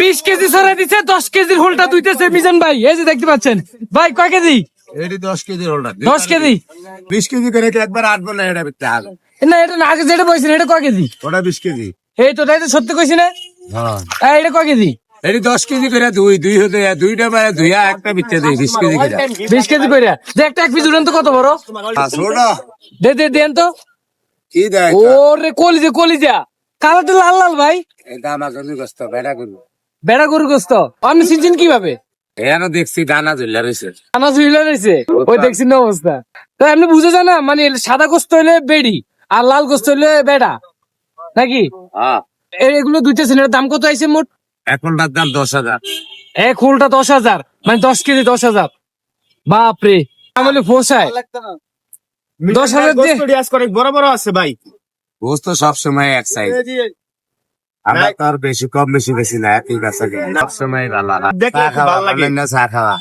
20 KG ছড়াই দিচ্ছে, 10 কেজির হোলটা দুইতেছে মিজান ভাই। এই যে দেখতে পাচ্ছেন ভাই, কয় কেজি? এটি 10 কেজি হোল্ডার 10 কেজি। 20 কেজি করে কি একবার আটবো না এটা বিকতে হবে। না, এটা না, আগে যেটা বলছেন এটা কয় কেজি? ওটা 20 কেজি। এই তো, তাই তো সত্যি কইছি না? হ্যাঁ এটা কয় কেজি? এটি 10 কেজি করে দুই হতে দুইটা মানে দুইয়া একটা বিচ্ছে দেয় 20 কেজি করে। 20 কেজি করে যে একটা এক পিস উড়ান তো কত বড়? ছোটা দেন তো। কি দেয় ওরে কলিজা কালারটা লাল লাল ভাই। এটা আমার জন্য কষ্ট বেড়া করবো। বেড়া গরু গোস্ত আপনি চিনছেন কিভাবে? এখানে দেখছি দানা ঝুল্লা রয়েছে। আনাজ হইলে রয়েছে, ওই দেখছি না অবস্থা। তো এমনি বুঝে যায় না, মানে সাদা গোস্ত হইলে বেড়ি আর লাল গোস্ত হইলে বেড়া নাকি? হ্যাঁ এগুলো দুইটা সিনের দাম কত আইছে মোট? এখনটার দাম 10,000। এক হোলটা 10,000, মানে 10 কেজি 10,000। বাপরে, আমলে পোষায় 10,000 দিয়ে? বড় বড় আছে ভাই। গোস তো সবসময় এক সাইজ। আমরা তো আর বেশি কম বেশি না একই কাছে সবসময় ভালো দেখলে চা ভালো খাওয়া লাগে। না চা খাওয়া